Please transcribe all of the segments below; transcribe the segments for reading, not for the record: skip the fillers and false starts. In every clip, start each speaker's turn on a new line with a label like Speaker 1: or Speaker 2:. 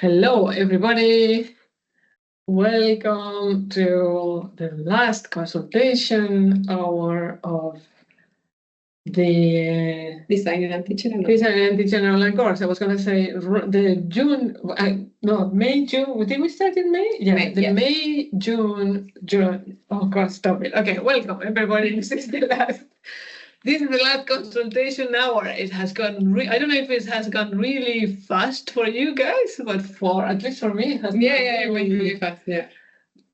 Speaker 1: Hello, everybody. Welcome to the last consultation hour of the
Speaker 2: Design and teaching and
Speaker 1: Design and Teaching Online course. I was going to say the June, May, June. Did we start in May? Yeah,
Speaker 2: May, yeah.
Speaker 1: May, June. Oh, God, stop it. Okay, welcome, everybody. This is the last consultation hour. It has gone. I don't know if it has gone really fast for you guys, but at least for me, it has.
Speaker 2: it went really fast. Yeah.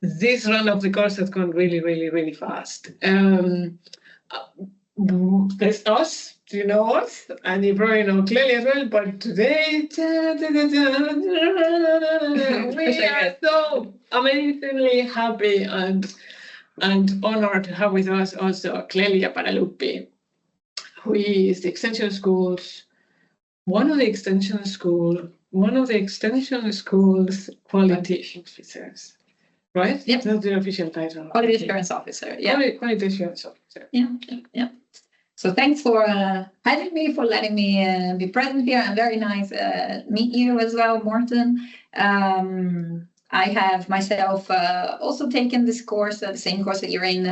Speaker 1: This run of the course has gone really, really, really fast. There's us, you know us, and you probably know clearly as well. But today, we are so amazingly happy and honored to have with us also Clelia Paralupi, who is the extension schools, one of the extension schools quality officers. Right?
Speaker 2: Yep.
Speaker 1: That's the official title.
Speaker 2: Quality assurance officer. Yeah.
Speaker 1: Quality assurance officer.
Speaker 2: Yeah. So thanks for having me, for letting me be present here. And very nice meet you as well, Morten. I have myself also taken this course, the same course that you're in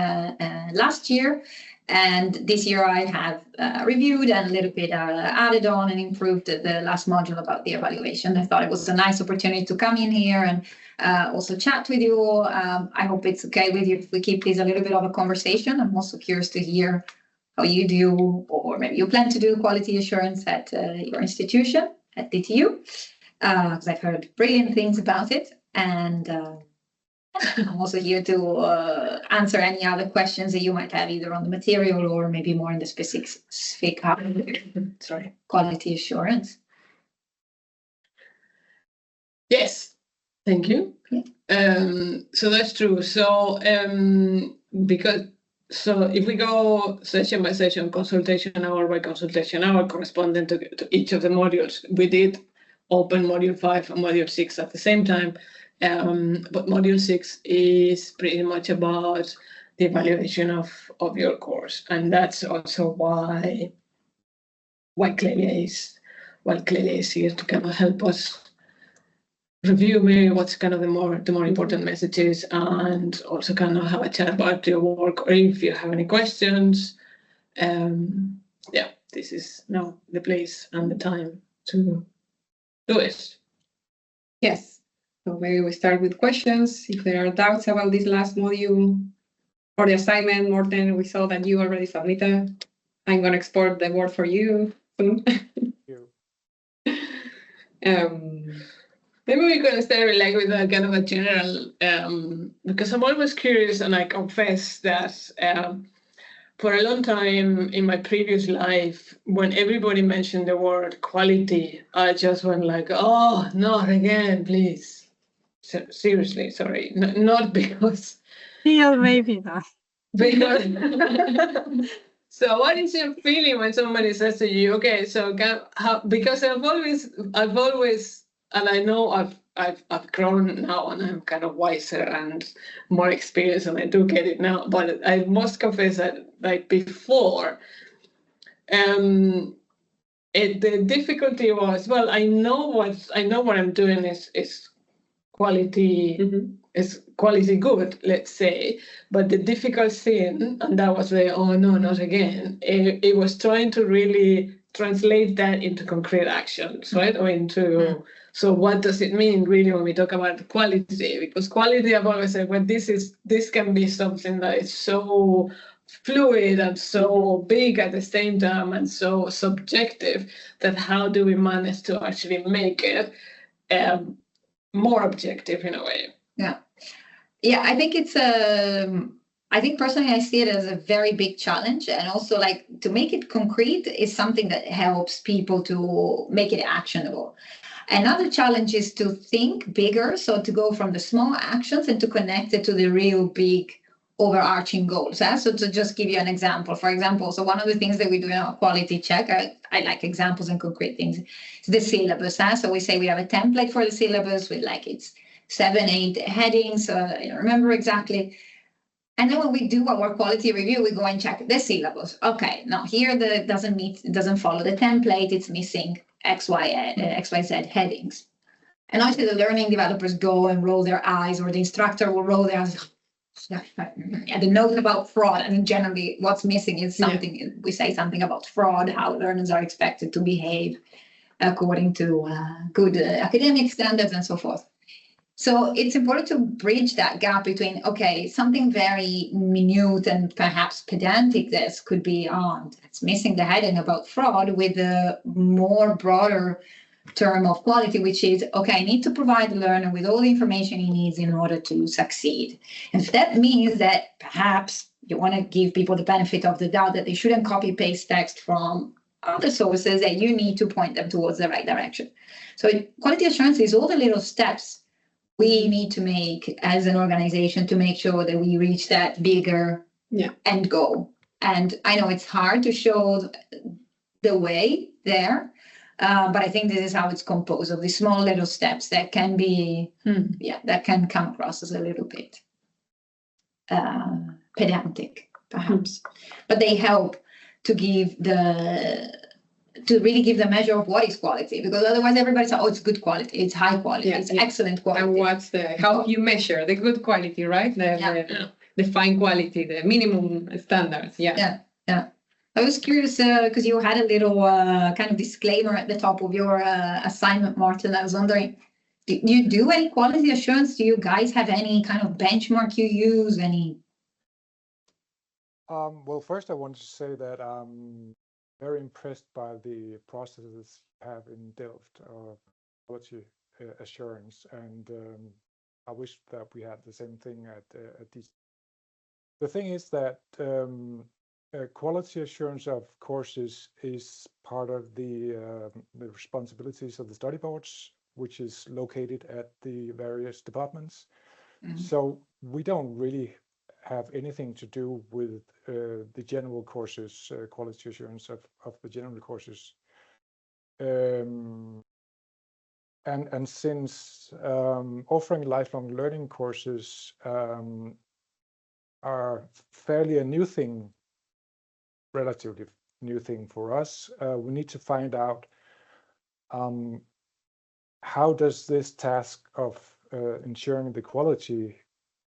Speaker 2: last year. And this year I have reviewed and a little bit added on and improved the last module about the evaluation. I thought it was a nice opportunity to come in here and also chat with you all. I hope it's okay with you if we keep this a little bit of a conversation. I'm also curious to hear how you do, or maybe you plan to do quality assurance at your institution, at DTU, because I've heard brilliant things about it. And I'm also here to answer any other questions that you might have, either on the material or maybe more in the specific quality assurance.
Speaker 1: Yes, thank you. Yeah. So that's true. So if we go session by session, consultation hour by consultation hour, corresponding to each of the modules, we did open module 5 and module 6 at the same time. But module 6 is pretty much about the evaluation of your course, and that's also why Clelia is here to kind of help us review maybe what's kind of the more important messages, and also kind of have a chat about your work, or if you have any questions. This is now the place and the time to do it.
Speaker 2: Yes. So maybe we start with questions. If there are doubts about this last module or the assignment, Morten, we saw that you already submitted. I'm going to export the Word for you soon.
Speaker 1: Maybe we're going to start with a kind of a general, because I'm always curious, and I confess that for a long time in my previous life, when everybody mentioned the word quality, I just went like, oh, not again, please. Seriously, sorry, not because.
Speaker 3: Yeah, maybe not.
Speaker 1: Because. So, what is your feeling when somebody says to you, "Okay, so because I've always, and I know I've grown now, and I'm kind of wiser and more experienced, and I do get it now. But I must confess that, like before, the difficulty was, well, I know what I'm doing is quality. Mm-hmm. Is quality good, let's say, but the difficult thing, and that was oh no, not again, it was trying to really translate that into concrete actions, right? Or into, so what does it mean really when we talk about quality? Because quality, I've always said, well, this can be something that is so fluid and so big at the same time and so subjective, that how do we manage to actually make it more objective in a way?
Speaker 2: Yeah, I think it's I think personally I see it as a very big challenge, and also like to make it concrete is something that helps people to make it actionable. Another challenge is to think bigger, so to go from the small actions and to connect it to the real big overarching goals. So to just give you an example, for example, so one of the things that we do in our quality check, I like examples and concrete things, is the syllabus. So we say we have a template for the syllabus with like it's 7, 8 headings, I don't remember exactly. And then when we do our quality review, we go and check the syllabus. Okay, now here it doesn't follow the template, it's missing XYZ headings. And also the learning developers go and roll their eyes, or the instructor will roll their eyes. And the note about fraud, and generally what's missing is something, we say something about fraud, how learners are expected to behave according to good academic standards and so forth. So it's important to bridge that gap between, okay, something very minute and perhaps pedantic this could be on, it's missing the heading about fraud, with a more broader term of quality, which is, okay, I need to provide the learner with all the information he needs in order to succeed. And if that means that perhaps you want to give people the benefit of the doubt that they shouldn't copy paste text from other sources, that you need to point them towards the right direction. So quality assurance is all the little steps we need to make as an organization to make sure that we reach that bigger end goal. And I know it's hard to show the way there, but I think this is how it's composed, of these small little steps that can be, that can come across as a little bit pedantic, perhaps. But they help to give to really give the measure of what is quality, because otherwise everybody says, oh, it's good quality, it's high quality, it's excellent quality.
Speaker 1: And what's how you measure the good quality, right? The fine quality, the minimum standards. Yeah.
Speaker 2: I was curious because you had a little kind of disclaimer at the top of your assignment, Martin. I was wondering, do you do any quality assurance? Do you guys have any kind of benchmark you use? Any?
Speaker 4: Well, first I want to say that very impressed by the processes you have in Delft, quality assurance, and I wish that we had the same thing at DC. The thing is that quality assurance of courses is part of the responsibilities of the study boards, which is located at the various departments. So we don't really have anything to do with the general courses, quality assurance of the general courses. And since offering lifelong learning courses are fairly a new thing, relatively new thing for us, we need to find out how does this task of ensuring the quality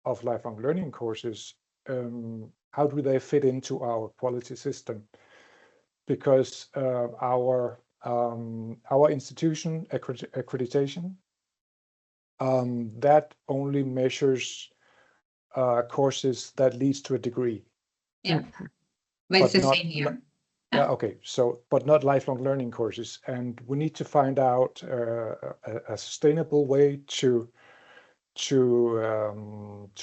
Speaker 4: of lifelong learning courses, how do they fit into our quality system? Because our institution accreditation, that only measures courses that leads to a degree.
Speaker 2: Yeah, but it's the same here.
Speaker 4: Okay, so but not lifelong learning courses, and we need to find out a sustainable way to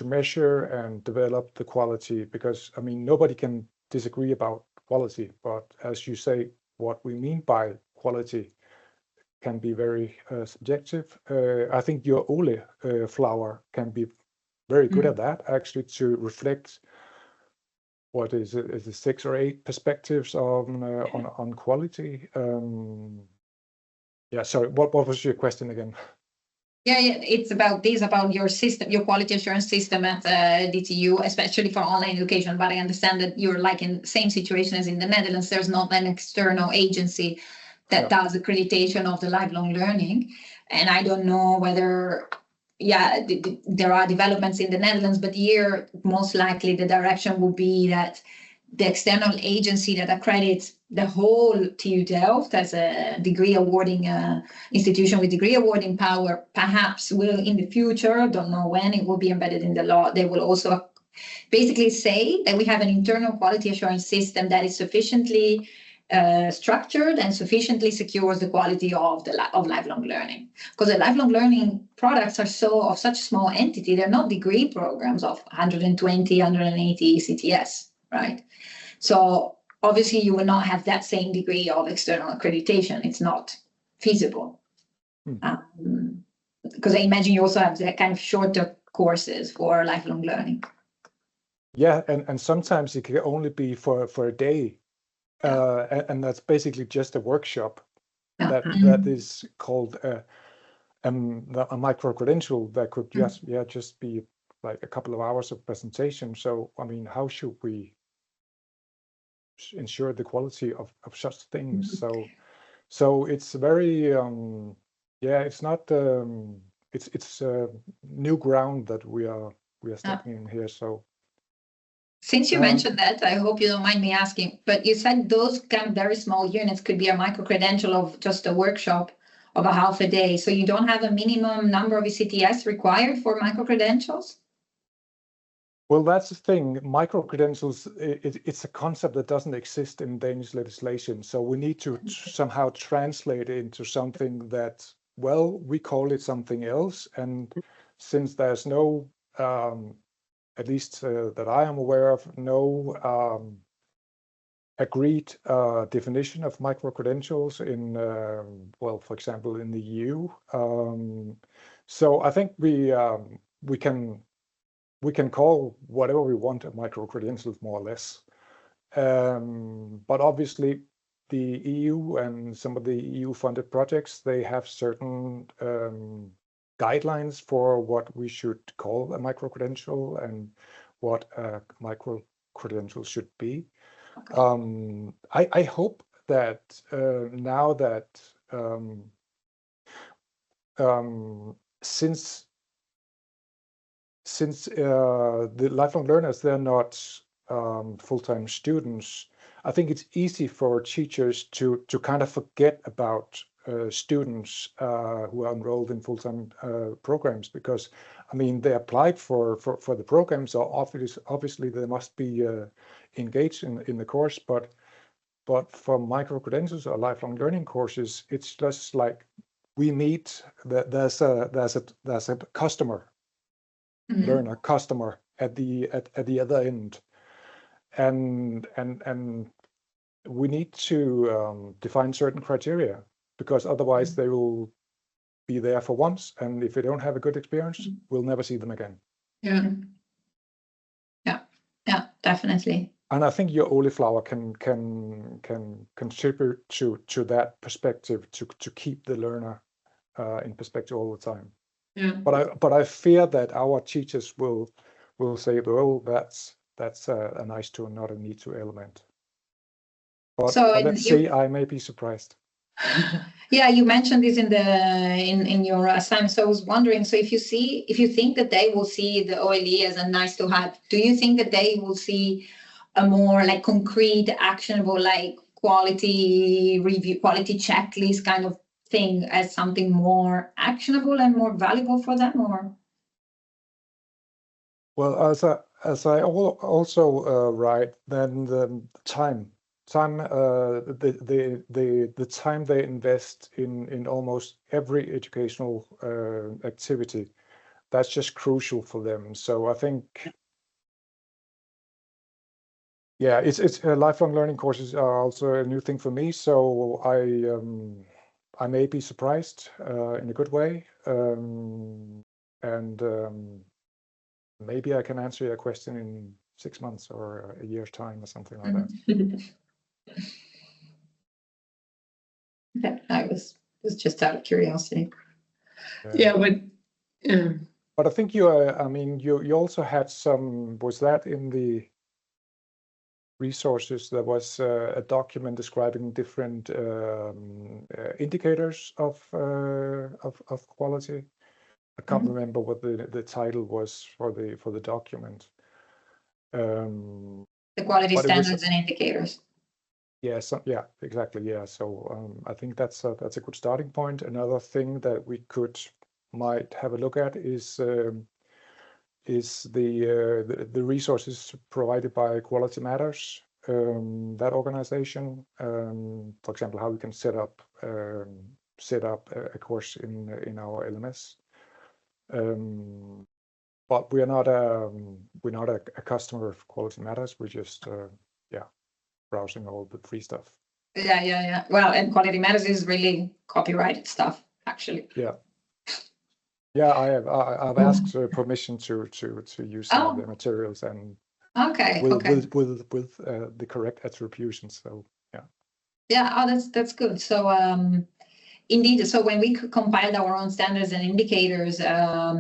Speaker 4: measure and develop the quality, because I mean nobody can disagree about quality, but as you say, what we mean by quality can be very subjective. I think your Ole flower can be very good at that, actually, to reflect what is it 6 or 8 perspectives on quality. Yeah, sorry, what was your question again?
Speaker 2: Yeah, it's about your system, your quality assurance system at DTU, especially for online education. But I understand that you're like in the same situation as in the Netherlands. There's not an external agency that does accreditation of the lifelong learning. And I don't know whether, there are developments in the Netherlands, but here most likely the direction will be that the external agency that accredits the whole TU Delft as a degree awarding institution with degree awarding power, perhaps will in the future, don't know when, it will be embedded in the law. They will also basically say that we have an internal quality assurance system that is sufficiently structured and sufficiently secures the quality of lifelong learning. Because the lifelong learning products are of such small entity, they're not degree programs of 120, 180 ECTS, right? So obviously you will not have that same degree of external accreditation. It's not feasible. Because I imagine you also have that kind of shorter courses for lifelong learning.
Speaker 4: Yeah, and sometimes it can only be for a day. And that's basically just a workshop that is called a micro-credential that could just be like a couple of hours of presentation. So, I mean, how should we ensure the quality of such things? So it's very Yeah, it's not. It's new ground that we are stepping in here. So
Speaker 2: Since you mentioned that, I hope you don't mind me asking, but you said those kind of very small units could be a micro-credential of just a workshop of a half a day. So you don't have a minimum number of ECTS required for micro-credentials?
Speaker 4: well, that's the thing. Micro-credentials, it's a concept that doesn't exist in Danish legislation. So we need to somehow translate it into something that, well, we call it something else. And since there's no, at least that I am aware of, no agreed definition of micro-credentials in, well, for example, in the EU. So I think we can call whatever we want a micro-credentials, more or less. But obviously, the EU and some of the EU-funded projects, they have certain guidelines for what we should call a micro-credential and what a micro-credential should be. Okay. I hope that now that since the lifelong learners, they're not full-time students, I think it's easy for teachers to kind of forget about students who are enrolled in full-time programs, because I mean they applied for the program, so obviously they must be engaged in the course. But for micro-credentials or lifelong learning courses, it's just like we meet that there's a customer. Mm-hmm. Learner customer at the other end, and we need to define certain criteria, because otherwise they will be there for once, and if we don't have a good experience, we'll never see them again.
Speaker 2: Yeah, definitely.
Speaker 4: And I think your Oliflower can contribute to that perspective, to keep the learner in perspective all the time. Yeah. But I fear that our teachers will say, well, that's a nice to, not a need to element. But let's see. I may be surprised.
Speaker 2: Yeah, you mentioned this in your assignment. So I was wondering, so if you think that they will see the OLE as a nice to have, do you think that they will see a more like concrete, actionable, like quality review, quality checklist kind of thing as something more actionable and more valuable for them? Or
Speaker 4: well, as I also write, then the time the time they invest in almost every educational activity, that's just crucial for them. So I think, yeah, it's lifelong learning courses are also a new thing for me. So I may be surprised in a good way, and maybe I can answer your question in 6 months or a year's time or something like that.
Speaker 2: Okay, I was just out of curiosity.
Speaker 1: Yeah,
Speaker 4: but I think you also had some. Was that in the resources? There was a document describing different indicators of quality. I can't remember what the title was for the document.
Speaker 2: The quality standards and indicators.
Speaker 4: Yeah, yeah, exactly. Yeah, so I think that's a good starting point. Another thing that we might have a look at is the resources provided by Quality Matters, that organization. For example, how we can set up a course in our LMS. But we're not a customer of Quality Matters. We're just browsing all the free stuff.
Speaker 2: Yeah. Well, and Quality Matters is really copyrighted stuff, actually.
Speaker 4: Yeah. I've asked permission to use some of the materials, and with the correct attribution. So yeah.
Speaker 2: Yeah. Oh, that's good. So indeed. So when we compiled our own standards and indicators that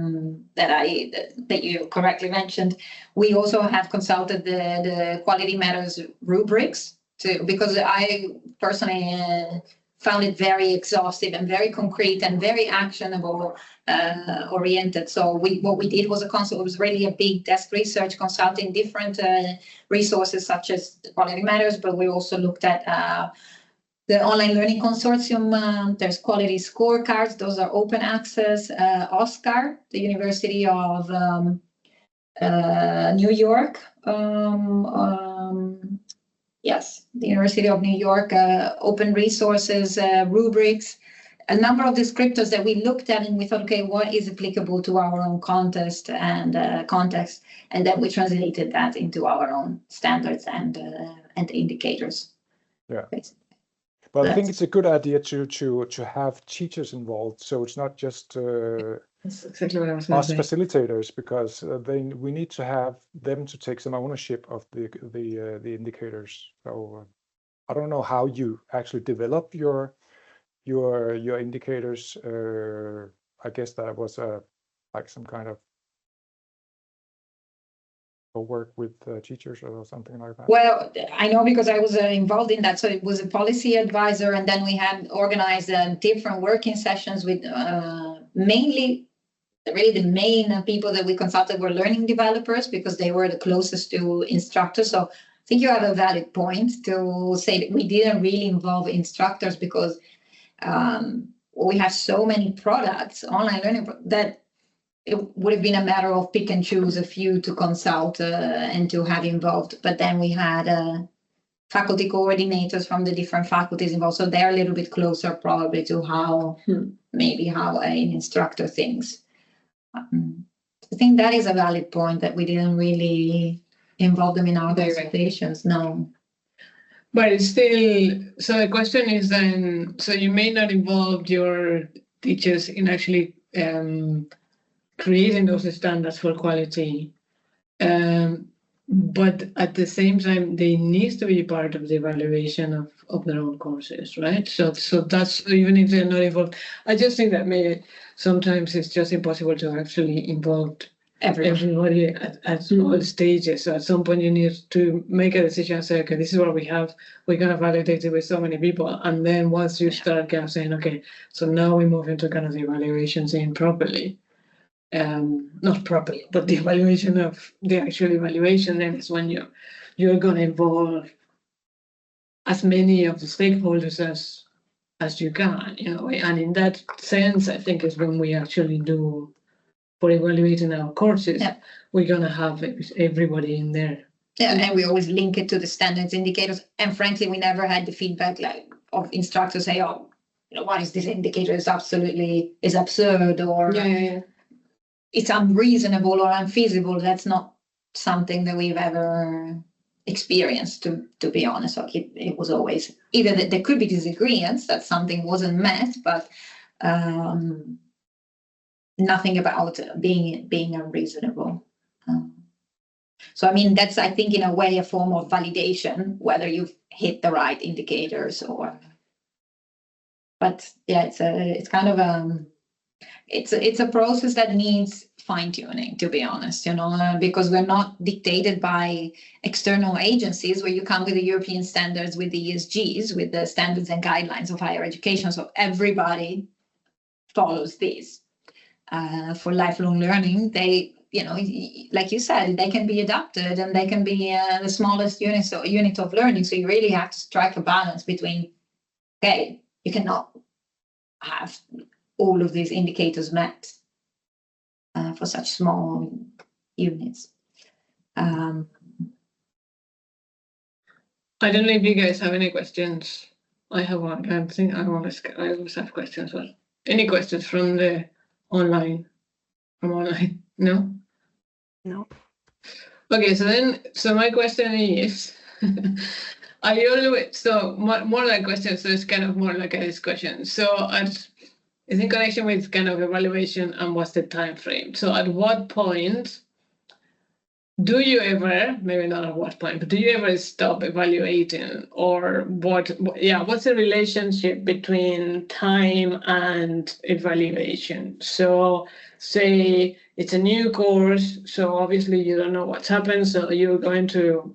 Speaker 2: you correctly mentioned, we also have consulted the Quality Matters rubrics because I personally found it very exhaustive and very concrete and very actionable oriented. So what we did was it was really a big desk research consulting different resources such as Quality Matters, but we also looked at the Online Learning Consortium. There's quality scorecards. Those are open access. OSCAR, the University of New York. Yes, the University of New York, open resources, rubrics, a number of descriptors that we looked at and we thought, okay, what is applicable to our own context, and then we translated that into our own standards and indicators.
Speaker 4: Yeah.
Speaker 2: Basically.
Speaker 4: But I think it's a good idea to have teachers involved, so it's not just
Speaker 1: That's exactly what I was going
Speaker 4: us
Speaker 1: to say.
Speaker 4: facilitators, because we need to have them to take some ownership of the indicators. So I don't know how you actually develop your indicators. I guess that was like some kind of work with teachers or something like that.
Speaker 2: Well, I know because I was involved in that. So it was a policy advisor, and then we had organized different working sessions with mainly, really the main people that we consulted were learning developers because they were the closest to instructors. So I think you have a valid point to say that we didn't really involve instructors because we have so many products, online learning, that it would have been a matter of pick and choose a few to consult and to have involved. But then we had faculty coordinators from the different faculties involved. So they're a little bit closer probably to how maybe how an instructor thinks. I think that is a valid point that we didn't really involve them in our consultations. No.
Speaker 1: But it's still, so the question is then, so you may not involve your teachers in actually creating those standards for quality, but at the same time, they need to be part of the evaluation of their own courses, right? So that's, even if they're not involved, I just think that maybe sometimes it's just impossible to actually involve everybody at all stages. So at some point you need to make a decision and say, okay, this is what we have. We're going to validate it with so many people. And then once you start kind of saying, okay, so now we move into kind of the evaluation scene properly. Not properly, but the evaluation of the actual evaluation, then is when you're going to involve as many of the stakeholders as you can, you know. And in that sense, I think is when we actually do, for evaluating our courses, we're going to have everybody in there.
Speaker 2: Yeah, and we always link it to the standards indicators. And frankly, we never had the feedback like of instructors say, oh, you know, what is this indicator? Is absurd, or it's unreasonable or unfeasible. That's not something that we've ever experienced, to be honest. Like it was always either that there could be disagreements that something wasn't met, but nothing about being unreasonable. So I mean, that's, I think, in a way a form of validation, whether you've hit the right indicators or. But yeah, it's kind of it's a process that needs fine-tuning, to be honest, you know, because we're not dictated by external agencies where you come with the European standards, with the ESGs, with the standards and guidelines of higher education. So everybody follows these. For lifelong learning, they, you know, like you said, they can be adapted and they can be the smallest unit of learning. So you really have to strike a balance between, okay, you cannot have all of these indicators met for such small units.
Speaker 1: I don't know if you guys have any questions. I have one. I think I always have questions. Well, any questions from the online? From online? No.
Speaker 3: No.
Speaker 1: Okay, so my question is, are you always, so more like questions, so it's kind of more like a discussion. So it's in connection with kind of evaluation and what's the time frame. So at what point do you ever, maybe not at what point, but do you ever stop evaluating, or what's the relationship between time and evaluation? So say it's a new course, so obviously you don't know what's happened, so you're going to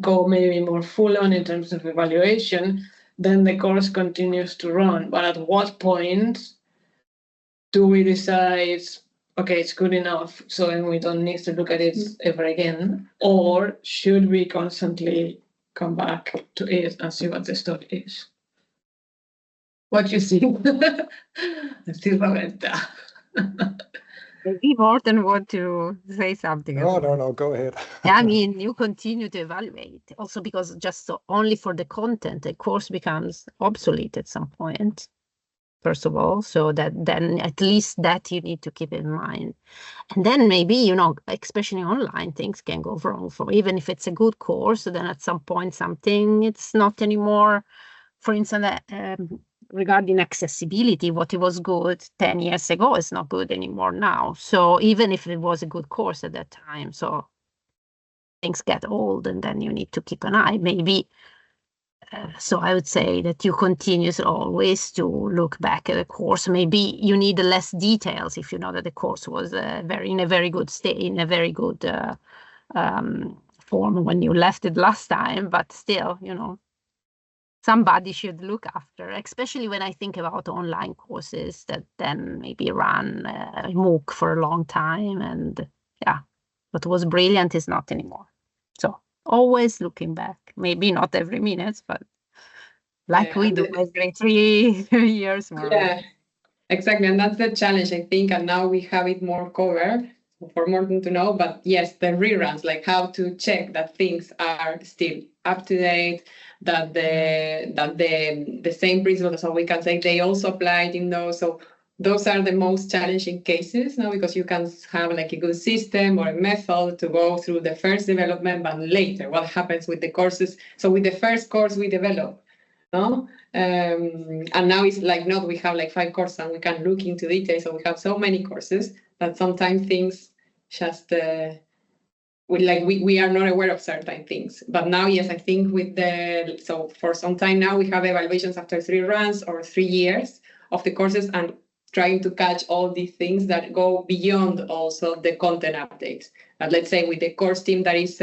Speaker 1: go maybe more full on in terms of evaluation. then the course continues to run. But at what point do we decide, okay, it's good enough, so then we don't need to look at it ever again? Or should we constantly come back to it and see what the study is? What do you think?
Speaker 3: Maybe Morten want to say something.
Speaker 4: No, go ahead.
Speaker 3: I mean, you continue to evaluate also because just only for the content, the course becomes obsolete at some point, first of all. So that then at least that you need to keep in mind. And then maybe, especially online, things can go wrong. For even if it's a good course, then at some point something it's not anymore. For instance, regarding accessibility, what it was good 10 years ago is not good anymore now. So even if it was a good course at that time, so things get old and then you need to keep an eye, maybe. So I would say that you continue always to look back at a course. Maybe you need less details if you know that the course was in a very good state, in a very good form when you left it last time, but still, somebody should look after, especially when I think about online courses that then maybe run MOOC for a long time. And what was brilliant is not anymore. So always looking back, maybe not every minute, but we do every 3 years more.
Speaker 5: Yeah, exactly. And that's the challenge, I think. And now we have it more covered for Morten to know. But yes, the reruns, like how to check that things are still up to date, that the same principles, so we can say they also applied in those. So those are the most challenging cases now, because you can have like a good system or a method to go through the first development, but later what happens with the courses. So with the first course we develop, no? And now it's like not, we have like 5 courses and we can look into details. So we have so many courses that sometimes things just we are not aware of certain things. But now, yes, I think so for some time now we have evaluations after 3 runs or 3 years of the courses, and trying to catch all these things that go beyond also the content updates. But let's say with the course team that is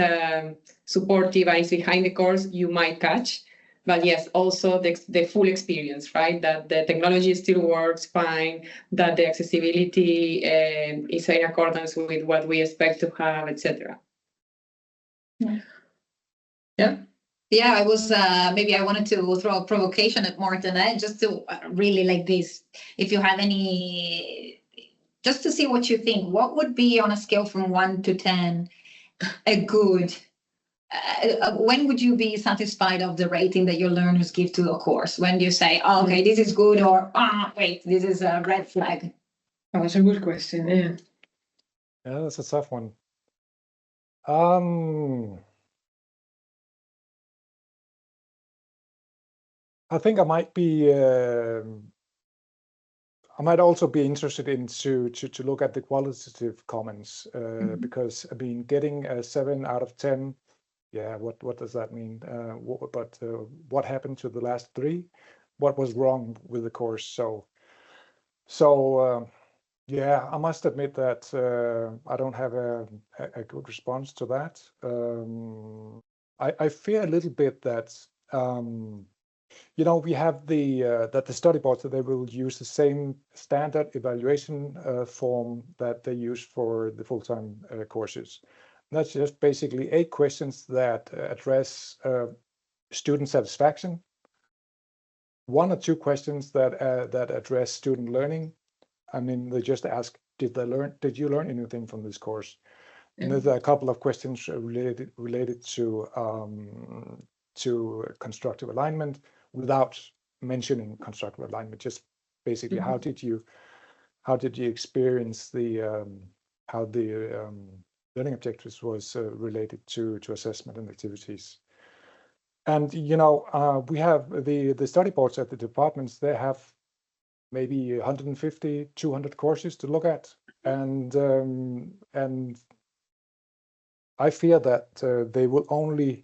Speaker 5: supportive and is behind the course, you might catch. But yes, also the full experience, right? That the technology still works fine, that the accessibility is in accordance with what we expect to have, etc.
Speaker 2: Yeah, I was maybe I wanted to throw a provocation at Morten, just to really like this. If you have any, just to see what you think, what would be on a scale from 1 to 10 a good? When would you be satisfied of the rating that your learners give to a course? When do you say, oh, okay, this is good, or wait, this is a red flag?
Speaker 1: Oh, that's a good question. Yeah.
Speaker 4: Yeah, that's a tough one. I think I might be. I might also be interested in to look at the qualitative comments, because I mean, getting a 7 out of 10. Yeah, what does that mean? But what happened to the last 3? What was wrong with the course? So yeah, I must admit that I don't have a good response to that. I fear a little bit that we have that the study boards, that they will use the same standard evaluation form that they use for the full-time courses. That's just basically 8 questions that address student satisfaction, 1 or 2 questions that address student learning. I mean, they just ask, did you learn anything from this course? And there's a couple of questions related to constructive alignment, without mentioning constructive alignment. Just basically, how did you experience how the learning objectives was related to assessment and activities? And we have the study boards at the departments. They have maybe 150, 200 courses to look at, and I fear that they will only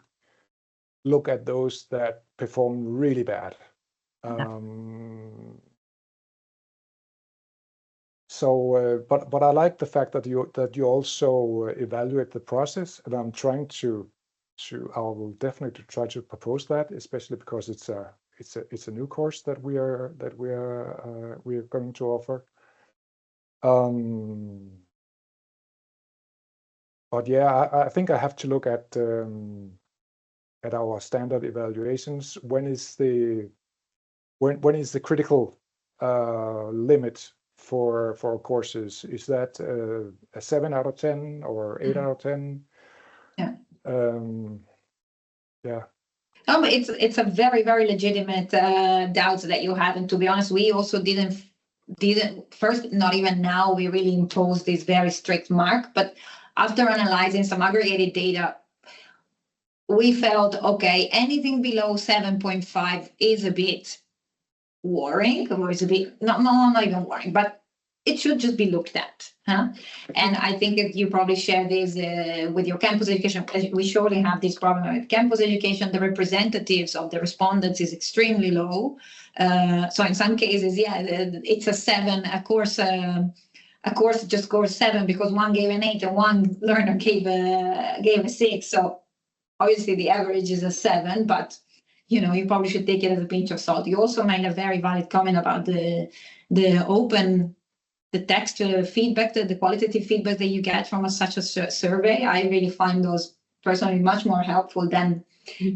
Speaker 4: look at those that perform really bad. So, but I like the fact that you also evaluate the process, and I'm trying I will definitely try to propose that, especially because it's a it's a new course that we are going to offer. But yeah, I think I have to look at our standard evaluations. When is the critical limit for courses? Is that a 7 out of 10 or 8 out of 10?
Speaker 2: Yeah.
Speaker 4: Yeah.
Speaker 2: No, but it's a very, very legitimate doubts that you have. And to be honest, we also didn't first, not even now, we really impose this very strict mark. But after analyzing some aggregated data, we felt, okay, anything below 7.5 is a bit worrying, or is a bit, not even worrying, but it should just be looked at. Huh? And I think that you probably share this with your campus education. We surely have this problem with campus education. The representatives of the respondents is extremely low. So in some cases, yeah, it's a 7, a course just scores 7 because one gave an 8 and one learner gave a 6. So obviously the average is a 7, but you know, you probably should take it as a pinch of salt. You also made a very valid comment about the text feedback, the qualitative feedback that you get from such a survey. I really find those personally much more helpful than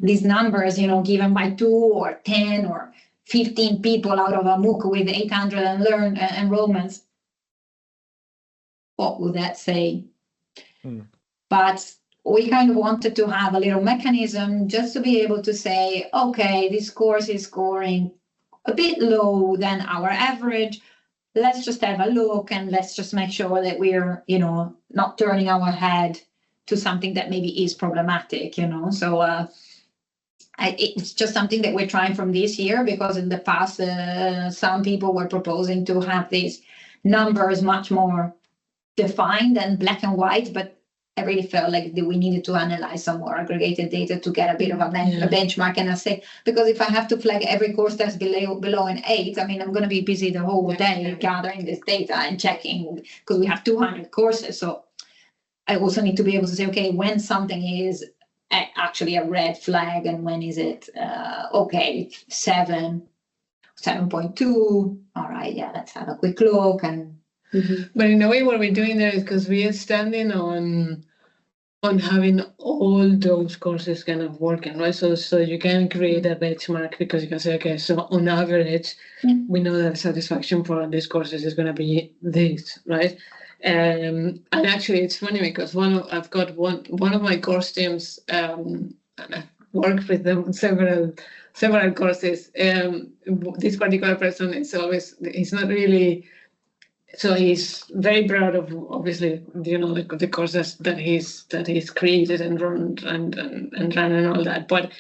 Speaker 2: these numbers, you know, given by 2 or 10 or 15 people out of a MOOC with 800 enrollments. What would that say? But we kind of wanted to have a little mechanism just to be able to say, okay, this course is scoring a bit low than our average. Let's just have a look and let's just make sure that we're, you know, not turning our head to something that maybe is problematic, you know. So it's just something that we're trying from this year, because in the past, some people were proposing to have these numbers much more defined and black and white, but I really felt like that we needed to analyze some more aggregated data to get a bit of a benchmark. And I say, because if I have to flag every course that's below an 8, I mean, I'm going to be busy the whole day gathering this data and checking, because we have 200 courses. So I also need to be able to say, okay, when something is actually a red flag and when is it, okay, 7, 7.2. All right, yeah, let's have a quick look. And
Speaker 1: But in a way, what we're doing there is because we are standing on having all those courses kind of working, right? So you can create a benchmark, because you can say, okay, so on average, we know that satisfaction for these courses is going to be this, right? And actually, it's funny because I've got one of my course teams, and I've worked with them on several courses. This particular person he's not really. So he's very proud of, obviously, you know, the courses that he's created and run and all that. But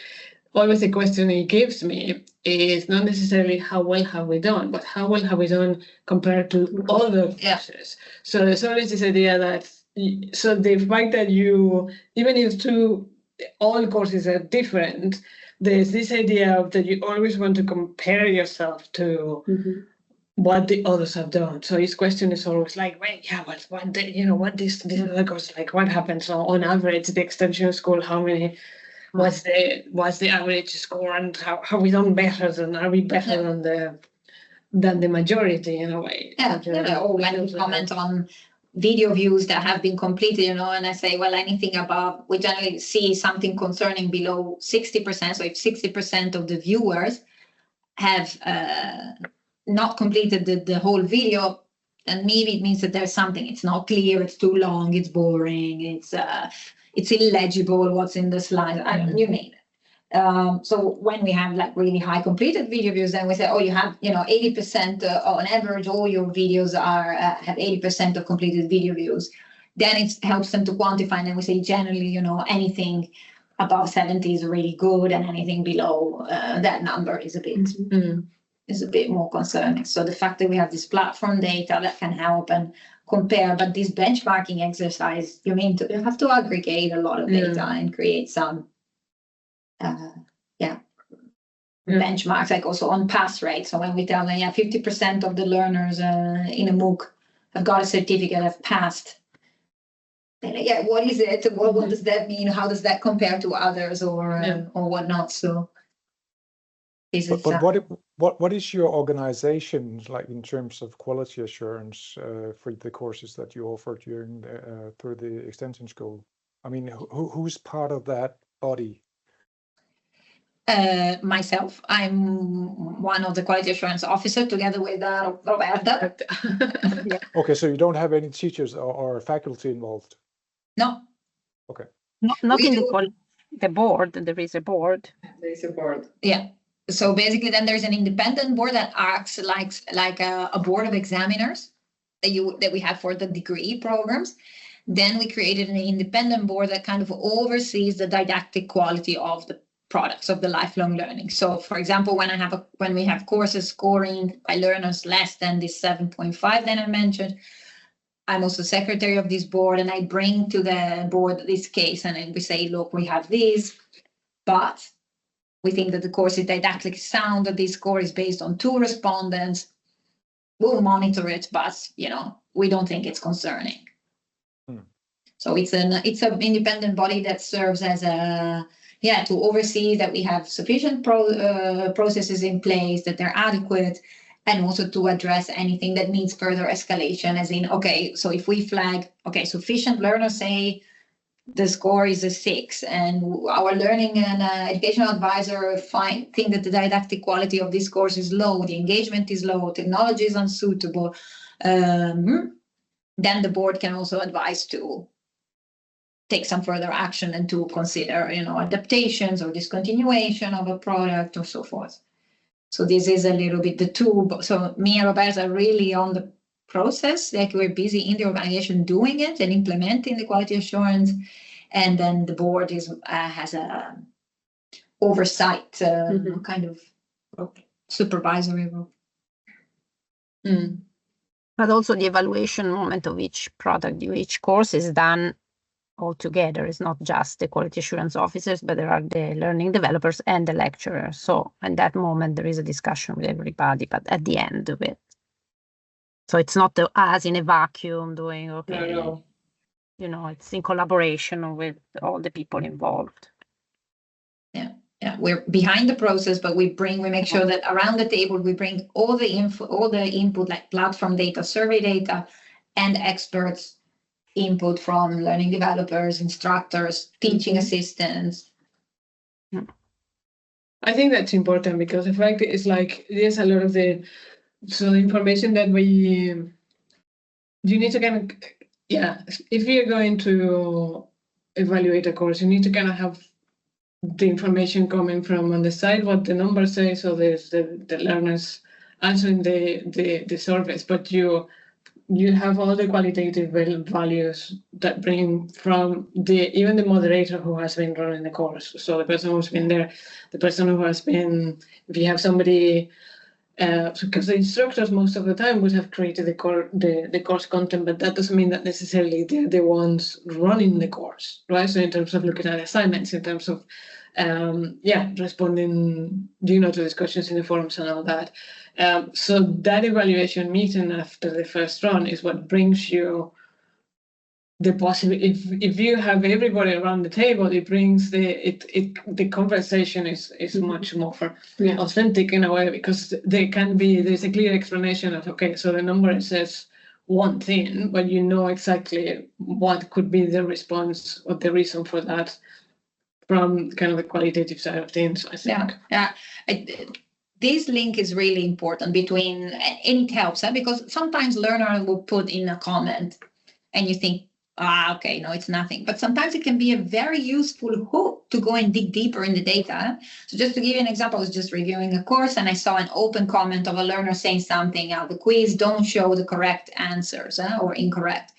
Speaker 1: always the question he gives me is not necessarily how well have we done, but how well have we done compared to other courses. So there's always this idea that, so the fact that even if all courses are different, there's this idea of that you always want to compare yourself to what the others have done. So his question is always like, wait, yeah, what this other course, like what happens on average, the extension school, how many, what's the average score, and how we done better than, are we better than the majority in a way?
Speaker 2: Or when we comment on video views that have been completed, you know, and I say, well, anything above, we generally see something concerning below 60%. So if 60% of the viewers have not completed the whole video, and maybe it means that there's something, it's not clear, it's too long, it's boring, it's illegible what's in the slide, you name it. So when we have like really high completed video views, then we say, oh, you have, you know, 80% on average, all your videos have 80% of completed video views. Then it helps them to quantify, and then we say generally, you know, anything above 70 is really good, and anything below that number is a bit more concerning. So the fact that we have this platform data that can help and compare, but this benchmarking exercise, you have to aggregate a lot of data and create some benchmarks, like also on pass rate. So when we tell them, 50% of the learners in a MOOC have got a certificate, have passed. They're like, what is it? What does that mean? How does that compare to others or whatnot? So This
Speaker 4: But,
Speaker 2: is,
Speaker 4: what is your organization like in terms of quality assurance for the courses that you offer during the, through the extension school? I mean, who's part of that body?
Speaker 2: myself, I'm one of the quality assurance officer together with Roberta. Yeah.
Speaker 4: Okay, so you don't have any teachers or faculty involved?
Speaker 2: No,
Speaker 3: Not
Speaker 2: We
Speaker 3: in
Speaker 2: do-
Speaker 3: the board. There is a board.
Speaker 5: There is a board.
Speaker 2: yeah. So basically, then there's an independent board that acts like a board of examiners that we have for the degree programs. Then we created an independent board that kind of oversees the didactic quality of the products of the lifelong learning. So, for example, when we have courses scoring by learners less than this 7.5 that I mentioned, I'm also secretary of this board, and I bring to the board this case, and then we say, look, we have these, but we think that the course is didactically sound, that this score is based on 2 respondents. We'll monitor it, but we don't think it's concerning. So it's an independent body that serves as to oversee that we have sufficient processes in place, that they're adequate, and also to address anything that needs further escalation, as in, okay, so if we flag, okay, sufficient learners say the score is a 6, and our learning and educational advisor think that the didactic quality of this course is low, the engagement is low, technology is unsuitable, then the board can also advise to take some further action and to consider, adaptations or discontinuation of a product or so forth. So this is a little bit the two. So me and Roberta are really on the process, like we're busy in the organization doing it and implementing the quality assurance. And then the board has a oversight kind of supervisory role.
Speaker 3: But also the evaluation moment of each product, each course is done all together. It's not just the quality assurance officers, but there are the learning developers and the lecturers. So in that moment, there is a discussion with everybody, but at the end of it. So it's not us in a vacuum doing, okay,
Speaker 5: No.
Speaker 3: It's in collaboration with all the people involved.
Speaker 2: Yeah, we're behind the process, but we make sure that around the table, we bring all the input, like platform data, survey data, and experts input from learning developers, instructors, teaching assistants.
Speaker 1: I think that's important because the fact is like there's a lot of the information that you need to kind of, if you're going to evaluate a course, you need to kind of have the information coming from on the side, what the numbers say, so there's the learners answering the surveys, but you have all the qualitative values that bring from even the moderator who has been running the course. So the person who's been there, the person who has been, if you have somebody, because the instructors most of the time would have created the course content, but that doesn't mean that necessarily they're the ones running the course, right? So in terms of looking at assignments, in terms of responding, to discussions in the forums and all that. So that evaluation meeting after the first run is what brings you the possibility. If you have everybody around the table, it brings the conversation is much more authentic in a way, because there's a clear explanation of, okay, so the number says one thing, but exactly what could be the response or the reason for that from kind of the qualitative side of things, I think.
Speaker 2: This link is really important between, and it helps, because sometimes learner will put in a comment and you think, okay, no, it's nothing. But sometimes it can be a very useful hook to go and dig deeper in the data. So just to give you an example, I was just reviewing a course and I saw an open comment of a learner saying something, the quiz don't show the correct answers or incorrect.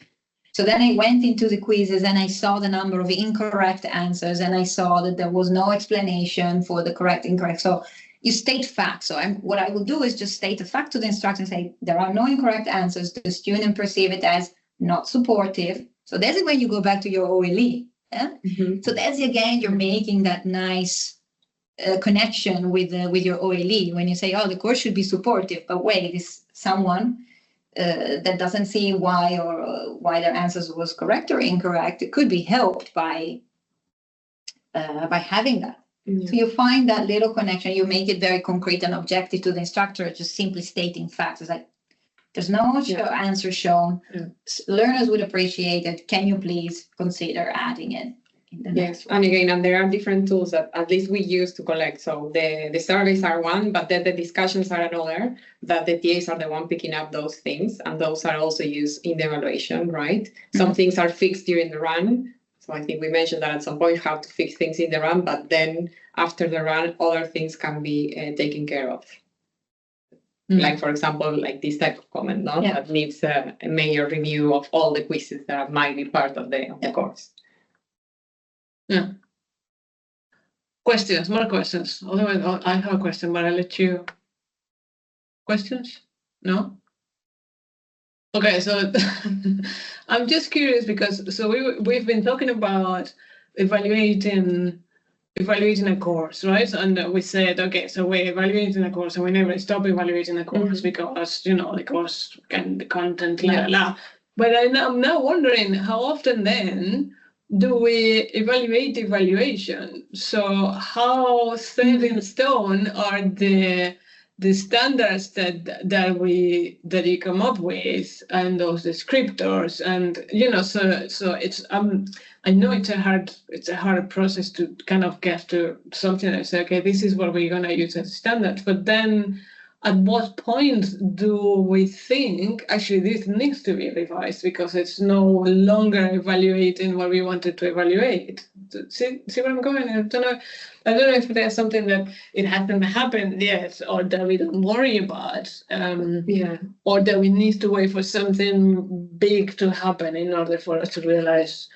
Speaker 2: So then I went into the quizzes and I saw the number of incorrect answers and I saw that there was no explanation for the correct, incorrect. So you state facts. So what I will do is just state a fact to the instructor and say, there are no incorrect answers. The student perceive it as not supportive. So that's when you go back to your OLE. Yeah? So that's, again, you're making that nice connection with your OLE when you say, oh, the course should be supportive, but wait, is someone that doesn't see why their answers was correct or incorrect, it could be helped by having that.
Speaker 5: Yeah.
Speaker 2: So you find that little connection, you make it very concrete and objective to the instructor, just simply stating facts. It's like, there's no answer shown.
Speaker 1: Yeah.
Speaker 2: Learners would appreciate it. Can you please consider adding it in the next
Speaker 5: Yes,
Speaker 2: one?
Speaker 5: and again, and there are different tools that at least we use to collect. So the surveys are one, but then the discussions are another, that the TAs are the one picking up those things, and those are also used in the evaluation, right? Some things are fixed during the run. So I think we mentioned that at some point you have to fix things in the run, but then after the run, other things can be taken care of. Like, for example, like this type of comment, no?
Speaker 2: Yeah.
Speaker 5: That needs a major review of all the quizzes that might be part of the course.
Speaker 1: Questions, more questions. Otherwise, I have a question, but I'll let you. Questions? No? Okay, so I'm just curious because we've been talking about evaluating a course, right? And we said, okay, so we're evaluating a course and we never stop evaluating a course because, the course the content, la, la, la. But I'm now wondering how often then do we evaluate evaluation? So how set in stone are the standards that you come up with and those descriptors and so it's I know it's a hard process to kind of get to something that say, okay, this is what we're going to use as standard, but then at what point do we think actually this needs to be revised because it's no longer evaluating what we wanted to evaluate? See where I'm going? I don't know if there's something that it hasn't happened yet or that we don't worry about, or that we need to wait for something big to happen in order for us to realize,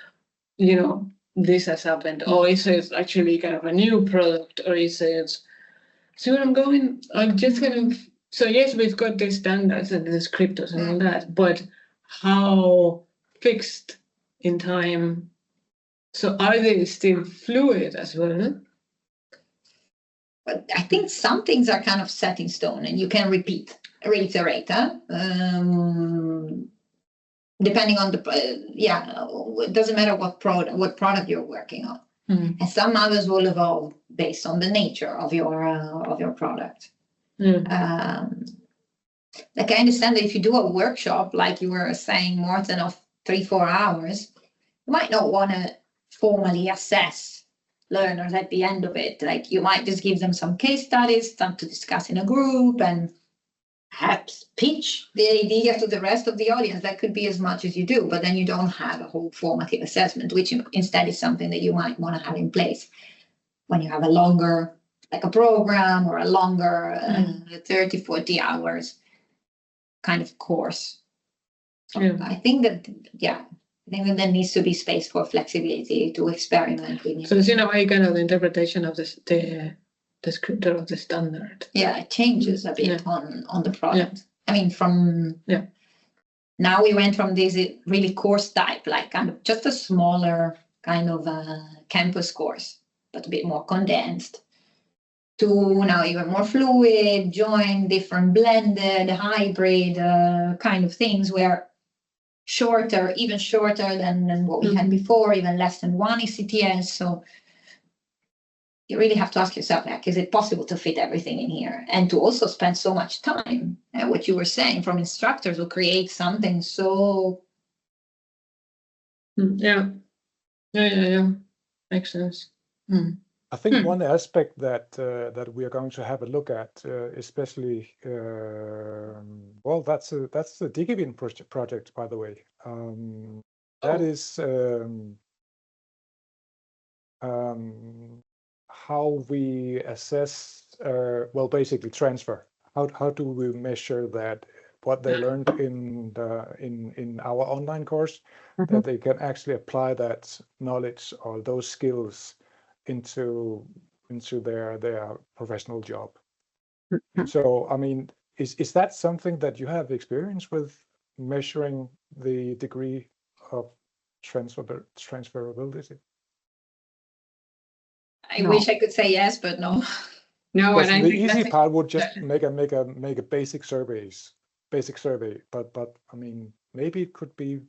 Speaker 1: this has happened, or is it actually kind of a new product, or is it? See where I'm going? I'm just kind of, so yes, we've got the standards and the descriptors and all that, but how fixed in time? So are they still fluid as well?
Speaker 2: But I think some things are kind of set in stone and you can reiterate. Depending on it doesn't matter what product you're working on. And some others will evolve based on the nature of your product. Like I understand that if you do a workshop, like you were saying, Morten, of 3-4 hours, you might not want to formally assess learners at the end of it. Like you might just give them some case studies, some to discuss in a group, and perhaps pitch the idea to the rest of the audience. That could be as much as you do, but then you don't have a whole formative assessment, which instead is something that you might want to have in place when you have a longer, like a program or a longer 30-40 hours kind of course. So I think that, there needs to be space for flexibility to experiment with.
Speaker 1: So it's in a way kind of the interpretation of the descriptor of the standard.
Speaker 2: Yeah, it changes a bit on the product. I mean, now we went from this really course type, like kind of just a smaller kind of campus course, but a bit more condensed, to now even more fluid, join different blended, hybrid kind of things where even shorter than what we had before, even less than one ECTS. So you really have to ask yourself, is it possible to fit everything in here? And to also spend so much time, what you were saying, from instructors who create something so...
Speaker 1: Yeah. Makes sense.
Speaker 4: I think one aspect that that we are going to have a look at, especially, that's the DigiWin project, by the way. That is how we assess, basically transfer. How do we measure that what they learned in our online course, that they can actually apply that knowledge or those skills into their professional job. So, I mean, is that something that you have experience with, measuring the degree of transferability?
Speaker 2: I wish I could say yes, but no.
Speaker 5: No,
Speaker 4: and the easy part would just make a basic survey, but I mean, maybe it could be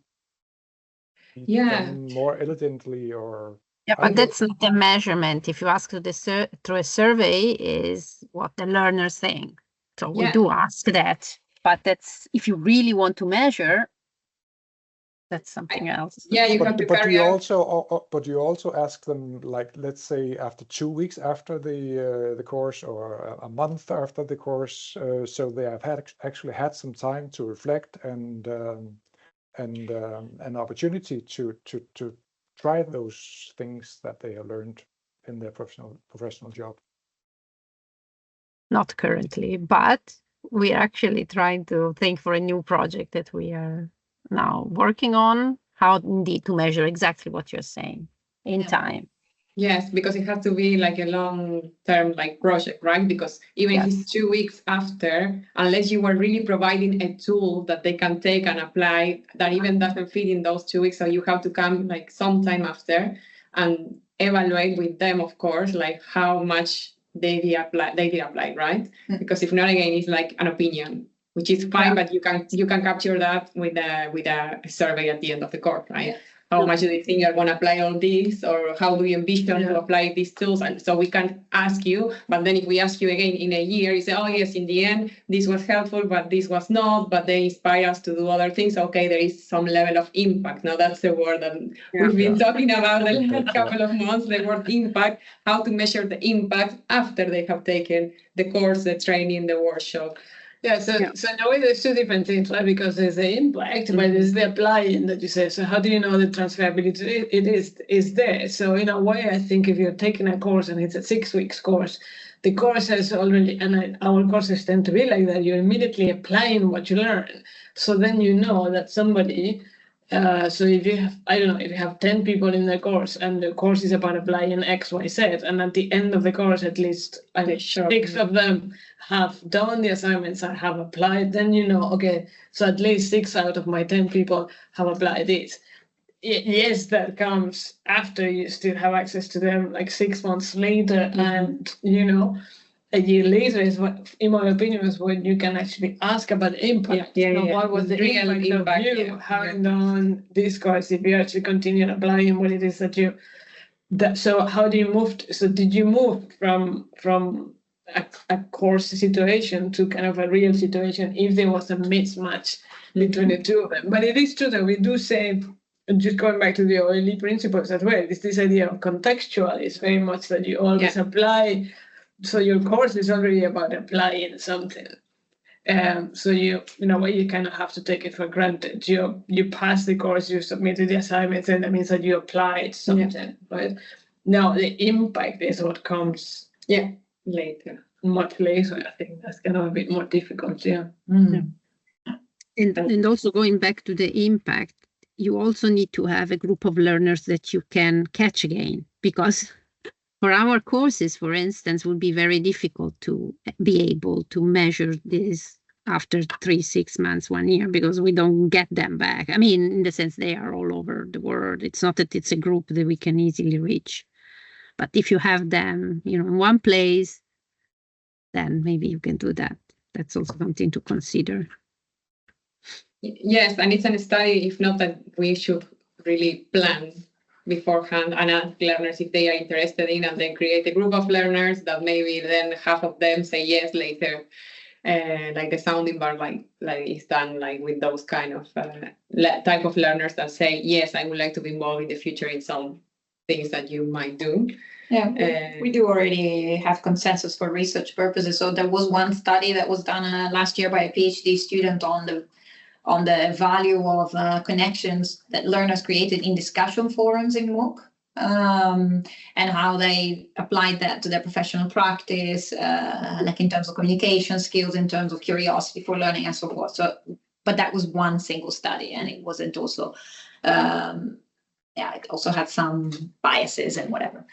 Speaker 4: done more elegantly, or
Speaker 3: Yeah, but that's not a measurement. If you ask through a survey, is what the learners think. So we do ask that, but that's if you really want to measure, that's something else.
Speaker 5: Yeah, you have to carry out.
Speaker 4: But you also ask them, like, let's say after 2 weeks after the course, or a month after the course, so they have actually had some time to reflect and an opportunity to try those things that they have learned in their professional job.
Speaker 3: Not currently, but we're actually trying to think for a new project that we are now working on, how indeed to measure exactly what you're saying in time.
Speaker 5: Yes, because it has to be like a long-term like project, right? Because even if it's 2 weeks after, unless you were really providing a tool that they can take and apply, that even doesn't fit in those 2 weeks, so you have to come like sometime after and evaluate with them, of course, like how much they did apply, right? Because if not, again, it's like an opinion, which is fine, but you can capture that with a survey at the end of the course, right? How much do you think you're going to apply all these, or how do you envision to apply these tools? And so we can ask you, but then if we ask you again in a year, you say, oh yes, in the end, this was helpful, but this was not, but they inspire us to do other things. Okay, there is some level of impact. Now that's the word that we've been talking about the last couple of months, the word impact, how to measure the impact after they have taken the course, the training, the workshop.
Speaker 1: Yeah, so in a way there's two different things, right? Because there's the impact, but there's the applying that you say. So how do you know the transferability is there? So in a way, I think if you're taking a course and it's a 6 weeks course, the course has already, and our courses tend to be like that, you're immediately applying what you learn. So then you know that somebody, so if you have, I don't know, if you have 10 people in the course and the course is about applying X, Y, Z, and at the end of the course, at least 6 of them have done the assignments and have applied, then you know, okay, so at least 6 out of my 10 people have applied this. Yes, that comes after you still have access to them like 6 months later, and you know, a year later is what, in my opinion, is when you can actually ask about impact. What was the real impact of you having done this course? If you actually continue applying what it is that you, so how do you move? So did you move from a course situation to kind of a real situation if there was a mismatch between the two of them? But it is true that we do say, just going back to the OLE principles as well, is this idea of contextual is very much that you always apply. So your course is already about applying something. So you know what, you kind of have to take it for granted. You pass the course, you submitted the assignments, and that means that you applied something, right? Now the impact is what comes later, much later. I think that's kind of a bit more difficult.
Speaker 3: And also going back to the impact, you also need to have a group of learners that you can catch again, because for our courses, for instance, would be very difficult to be able to measure this after 3, 6 months, 1 year, because we don't get them back. I mean, in the sense they are all over the world. It's not that it's a group that we can easily reach. But if you have them, you know, in one place, then maybe you can do that. That's also something to consider.
Speaker 5: Yes, and it's a study, if not that we should really plan beforehand and ask learners if they are interested in, and then create a group of learners that maybe then half of them say yes later, like the sounding bar, like it's done like with those kind of type of learners that say yes, I would like to be involved in the future in some things that you might do.
Speaker 2: Yeah, we do already have consensus for research purposes. So there was one study that was done last year by a PhD student on the value of connections that learners created in discussion forums in MOOC, and how they applied that to their professional practice, like in terms of communication skills, in terms of curiosity for learning and so forth. So, but that was one single study, and it wasn't also, it also had some biases and whatever.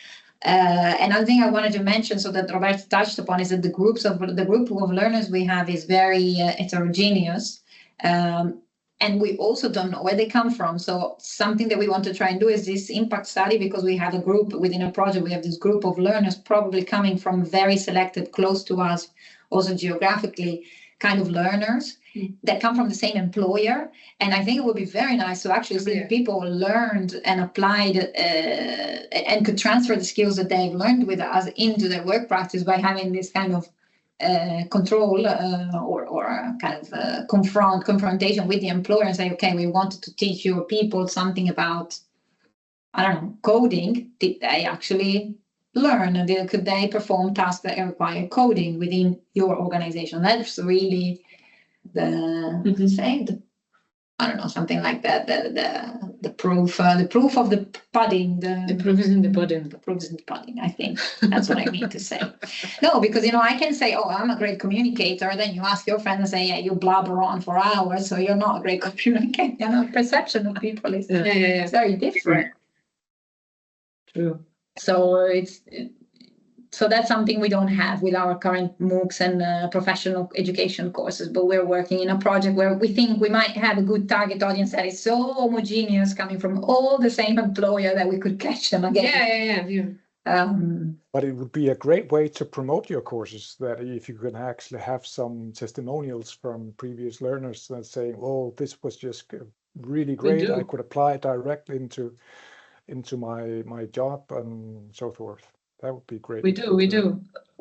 Speaker 2: Another thing I wanted to mention, so that Roberta touched upon, is that the group of learners we have is very heterogeneous. And we also don't know where they come from. So something that we want to try and do is this impact study, because we have a group within a project, we have this group of learners probably coming from very selected, close to us, also geographically kind of learners. that come from the same employer. And I think it would be very nice to actually see
Speaker 1: Yeah.
Speaker 2: people learned and applied and could transfer the skills that they've learned with us into their work practice by having this kind of control or kind of confrontation with the employer and say, okay, we wanted to teach your people something about, I don't know, coding. Did they actually learn? And could they perform tasks that require coding within your organization? That's really the saying, I don't know, something like that. The proof of the pudding.
Speaker 1: The proof is in the pudding.
Speaker 2: The proof is in the pudding. I think that's what I mean to say. No, because I can say, oh, I'm a great communicator. Then you ask your friend and say, yeah, you blabber on for hours, so you're not a great communicator. Perception of people is
Speaker 1: Yeah.
Speaker 2: very different.
Speaker 1: True.
Speaker 2: So that's something we don't have with our current MOOCs and professional education courses, but we're working in a project where we think we might have a good target audience that is so homogeneous, coming from all the same employer, that we could catch them again.
Speaker 5: Yeah.
Speaker 4: But it would be a great way to promote your courses, that if you can actually have some testimonials from previous learners that saying, oh, this was just really great. I could apply it directly into my job and so forth. That would be great.
Speaker 1: We do.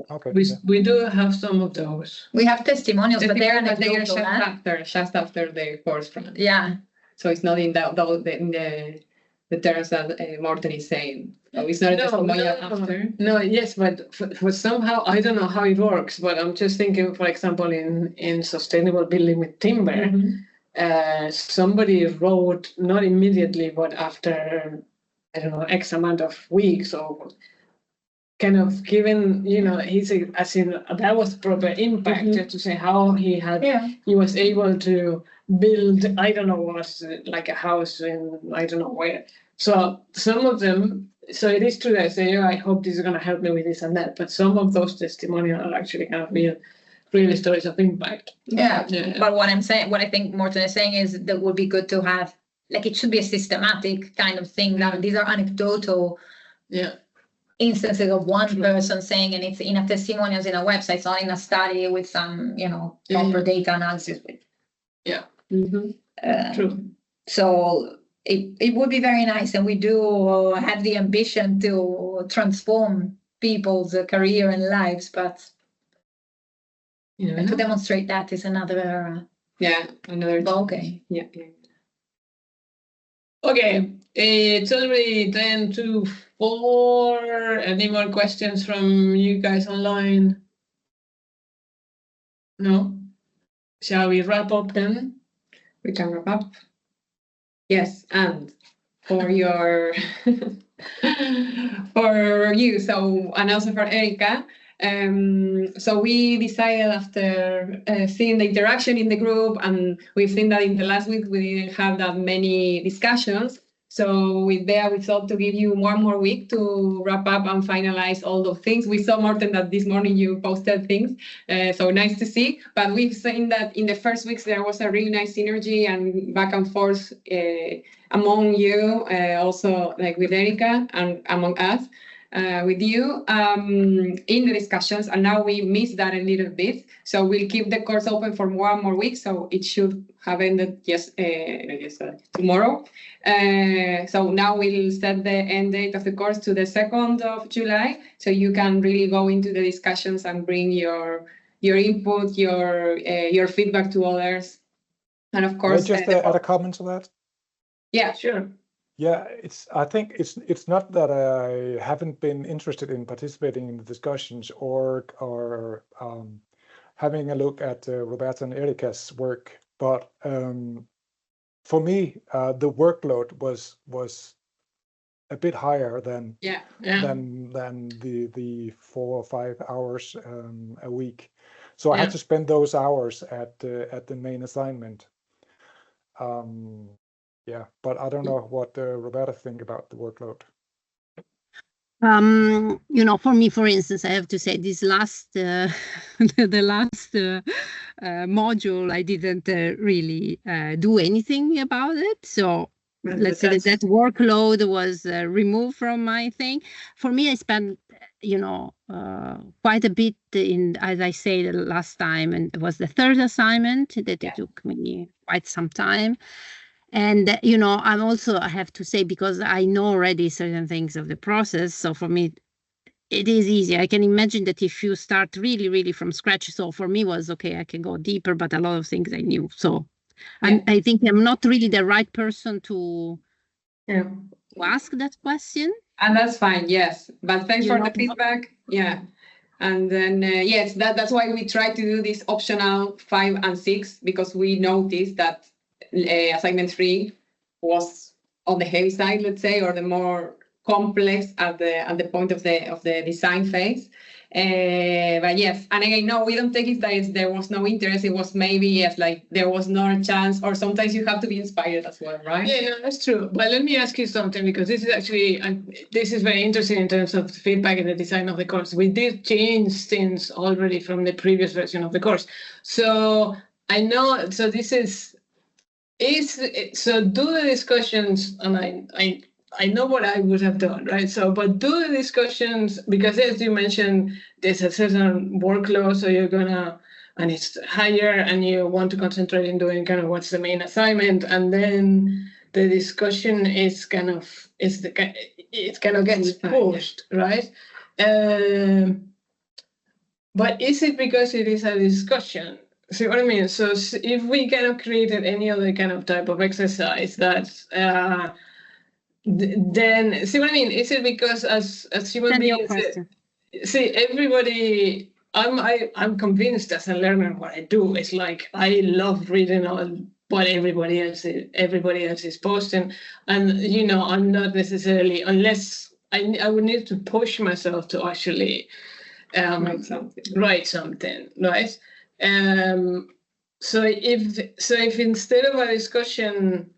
Speaker 4: Okay.
Speaker 1: We do have some of those.
Speaker 2: We have testimonials, but they're
Speaker 5: just after the course run.
Speaker 2: Yeah.
Speaker 5: So it's not in the terms that Morten is saying. So it's not a testimonial after.
Speaker 1: No, yes, but for somehow, I don't know how it works, but I'm just thinking, for example, in sustainable building with timber, somebody wrote, not immediately, but after, I don't know, X amount of weeks, or kind of given, that was proper impact, just to say how he was able to build, I don't know what, like a house in, I don't know where. So some of them, so it is true that I say, I hope this is going to help me with this and that, but some of those testimonials are actually kind of really stories of impact.
Speaker 2: Yeah. But what I think Morten is saying is that would be good to have, like, it should be a systematic kind of thing. Now, these are anecdotal instances of one person saying, and it's in a testimonials in a website, it's not in a study with some, proper data analysis.
Speaker 1: True.
Speaker 2: So it would be very nice, and we do have the ambition to transform people's career and lives, but to demonstrate that is another ballgame.
Speaker 5: Yeah.
Speaker 1: Okay, it's already 10 to 4. Any more questions from you guys online? No? Shall we wrap up then?
Speaker 5: We can wrap up. Yes, and for your for you, so, and also for Erika. So we decided after seeing the interaction in the group, and we've seen that in the last week we didn't have that many discussions. So with that, we thought to give you one more week to wrap up and finalize all those things. We saw, Morten, that this morning you posted things, so nice to see. But we've seen that in the first weeks there was a really nice synergy and back and forth among you, also like with Erika and among us. With you in the discussions, and now we missed that a little bit. So we'll keep the course open for one more week. So it should have ended tomorrow. So now we'll set the end date of the course to the 2nd of July. So you can really go into the discussions and bring your input, your feedback to others, and of course.
Speaker 4: Can I just add a comment to that?
Speaker 5: Yeah, sure.
Speaker 4: Yeah, I think it's not that I haven't been interested in participating in the discussions or having a look at Roberta and Erika's work, but for me the workload was a bit higher than the 4 or 5 hours a week. So I had to spend those hours at the main assignment. Yeah, but I don't know what Roberta think about the workload.
Speaker 3: For me, for instance, I have to say this last, the last module, I didn't really do anything about it. So let's say that workload was removed from my thing. For me, I spent, quite a bit in, as I said last time, and it was the third assignment that it took me quite some time. And, you know, I'm also, I have to say, because I know already certain things of the process, so for me, it is easy. I can imagine that if you start really, really from scratch, so for me was, okay, I can go deeper, but a lot of things I knew. So I think I'm not really the right person to ask that question.
Speaker 5: And that's fine, yes. But thanks
Speaker 3: You're
Speaker 5: for the
Speaker 3: not-
Speaker 5: feedback. Yeah. And then, yes, that's why we try to do this optional 5 and 6, because we noticed that assignment 3 was on the heavy side, let's say, or the more complex at the point of the design phase. But yes, and again, no, we don't take it that there was no interest. It was maybe, yes, like there was not a chance, or sometimes you have to be inspired as well, right?
Speaker 1: Yeah, no, that's true. But let me ask you something, because this is actually, this is very interesting in terms of feedback in the design of the course. We did change things already from the previous version of the course. So I know, so this is so do the discussions, and I know what I would have done, right? So, but do the discussions, because as you mentioned, there's a certain workload, so you're gonna, and it's higher, and you want to concentrate in doing kind of what's the main assignment, and then the discussion is kind of, it kind of gets pushed, right? But is it because it is a discussion? See what I mean? So if we kind of created any other kind of type of exercise that's then see what I mean? Is it because as human
Speaker 3: Send your
Speaker 1: beings,
Speaker 3: question.
Speaker 1: see everybody? I'm convinced as a learner what I do is like I love reading all what everybody else is posting, and you know I'm not necessarily, unless I would need to push myself to actually write something, right? So if instead of a discussion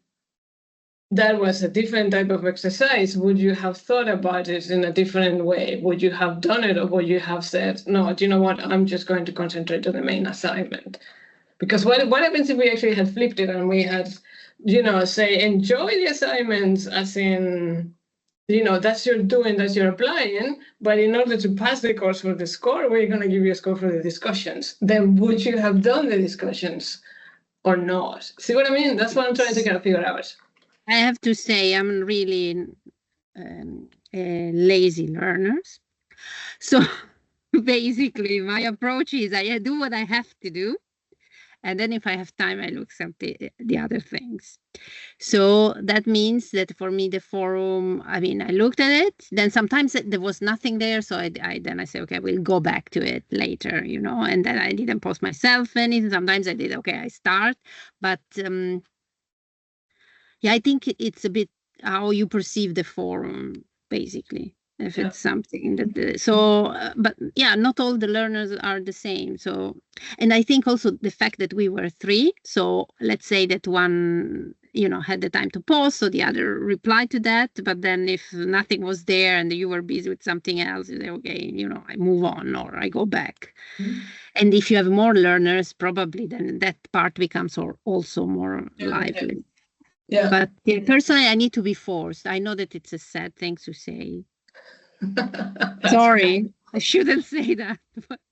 Speaker 1: that was a different type of exercise, would you have thought about it in a different way? Would you have done it, or would you have said, no, do you know what, I'm just going to concentrate on the main assignment? Because what happens if we actually had flipped it and we had, you know, say, enjoy the assignments as in, you know, that's your doing, that's your applying, but in order to pass the course for the score, we're going to give you a score for the discussions. Then would you have done the discussions or not? See what I mean? That's what I'm trying to kind of figure out.
Speaker 3: I have to say I'm really lazy learner. So basically my approach is I do what I have to do. And then if I have time, I look at the other things. So that means that for me, the forum, I mean, I looked at it, then sometimes there was nothing there. So then I say, okay, we'll go back to it later, you know, and then I didn't post myself anything. Sometimes I did, okay, I start, but yeah, I think it's a bit how you perceive the forum, basically. If it's something that but yeah, not all the learners are the same. So, and I think also the fact that we were 3, so let's say that one, you know, had the time to post, so the other replied to that, but then if nothing was there and you were busy with something else, you say, okay, you know, I move on or I go back. And if you have more learners, probably then that part becomes also more lively.
Speaker 1: Yeah.
Speaker 3: But personally, I need to be forced. I know that it's a sad thing to say. Sorry, I shouldn't say that.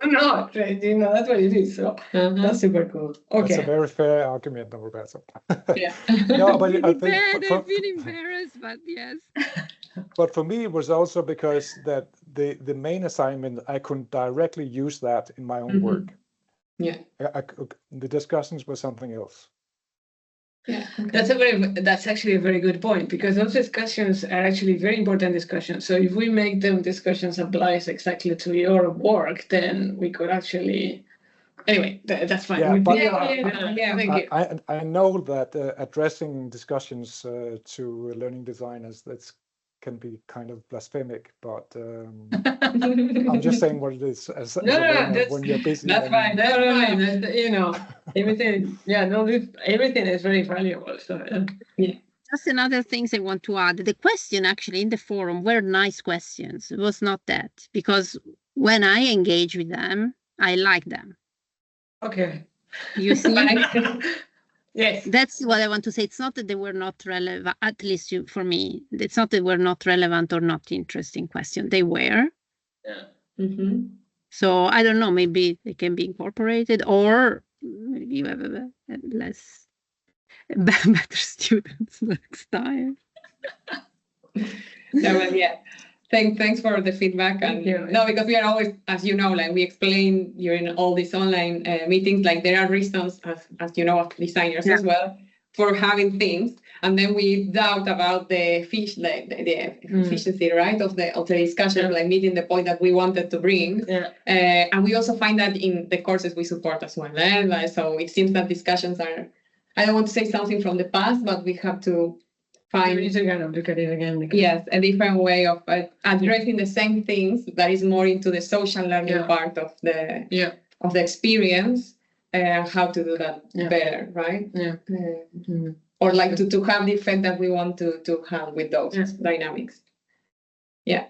Speaker 1: No, you know, that's what it is. So that's super cool.
Speaker 4: That's a
Speaker 1: Okay.
Speaker 4: very fair argument, Roberto.
Speaker 1: Yeah.
Speaker 4: No, but I
Speaker 3: Bad,
Speaker 4: think
Speaker 3: I feel embarrassed, but yes.
Speaker 4: but for me, it was also because that the main assignment, I couldn't directly use that in my own work.
Speaker 5: Yeah.
Speaker 4: The discussions were something else.
Speaker 5: Yeah.
Speaker 1: That's actually a very good point, because those discussions are actually very important discussions. So if we make them discussions applies exactly to your work, then we could actually, anyway, that's fine.
Speaker 4: Yeah, but
Speaker 1: Thank you.
Speaker 4: I know that addressing discussions to learning designers, that's can be kind of blasphemic, but I'm just saying what it is as a learner when you're busy.
Speaker 1: That's fine. That's fine. You know, everything. Yeah, no, everything is very valuable. So yeah.
Speaker 3: Just another things I want to add. The question actually in the forum were nice questions. It was not that, because when I engage with them, I like them.
Speaker 1: Okay.
Speaker 3: You see?
Speaker 1: Yes.
Speaker 3: That's what I want to say. It's not that they were not relevant, at least for me. It's not that they were not relevant or not interesting question. They were.
Speaker 1: Yeah.
Speaker 5: Mhm.
Speaker 3: So I don't know, maybe they can be incorporated, or maybe you have a less better students next time.
Speaker 5: No, but yeah. Thanks for the feedback. And
Speaker 1: you.
Speaker 5: no, because we are always, as you know, like we explain during all these online meetings, like there are reasons, as you know, of designers as well, for having things. And then we doubt about the efficiency, right, of the discussion, like meeting the point that we wanted to bring.
Speaker 1: Yeah.
Speaker 5: And we also find that in the courses we support as well. Like, so it seems that discussions are, I don't want to say something from the past, but we have to
Speaker 1: We
Speaker 5: find
Speaker 1: need to kind of look at it again. because-
Speaker 5: yes, a different way of addressing the same things that is more into the social learning
Speaker 1: Yeah.
Speaker 5: part of the
Speaker 1: Yeah.
Speaker 5: experience, how to do that
Speaker 1: Yeah.
Speaker 5: better, right?
Speaker 1: Yeah.
Speaker 5: Uh, or like to have the effect that we want to have with those
Speaker 1: Yeah.
Speaker 5: dynamics. Yeah.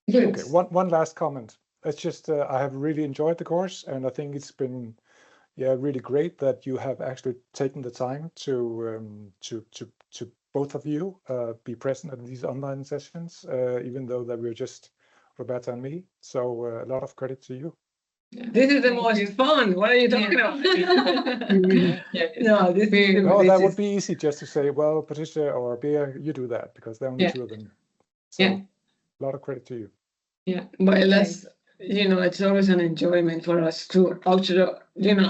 Speaker 5: Good.
Speaker 4: Okay, one last comment. It's just I have really enjoyed the course, and I think it's been really great that you have actually taken the time to both of you be present at these online sessions, even though that we're just Roberta and me. So a lot of credit to you.
Speaker 1: This is the
Speaker 5: Thank
Speaker 1: most
Speaker 5: you.
Speaker 1: fun. What are you talking about? No, this is.
Speaker 4: No,
Speaker 1: this
Speaker 4: that would
Speaker 1: is-
Speaker 4: be easy just to say, well, Patricia or Bea, you do that, because there are only
Speaker 5: Yeah.
Speaker 4: two of them. So
Speaker 5: Yeah.
Speaker 4: a lot of credit to you.
Speaker 5: Yeah.
Speaker 1: But let's, it's always an enjoyment for us to actually,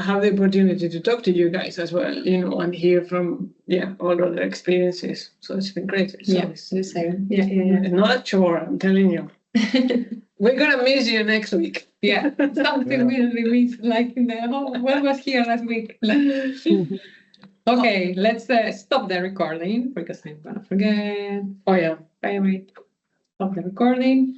Speaker 1: have the opportunity to talk to you guys as well, and hear from, all other experiences. So it's been great. It's
Speaker 5: Yeah,
Speaker 1: always-
Speaker 5: the same. Yeah.
Speaker 1: It's not a chore, I'm telling you. We're gonna miss you next week.
Speaker 5: Yeah. Something
Speaker 4: Yeah.
Speaker 5: we miss, like in the what was here last week. Okay, let's stop the recording because I'm gonna forget.
Speaker 1: Oh, yeah.
Speaker 5: Wait. Stop the recording.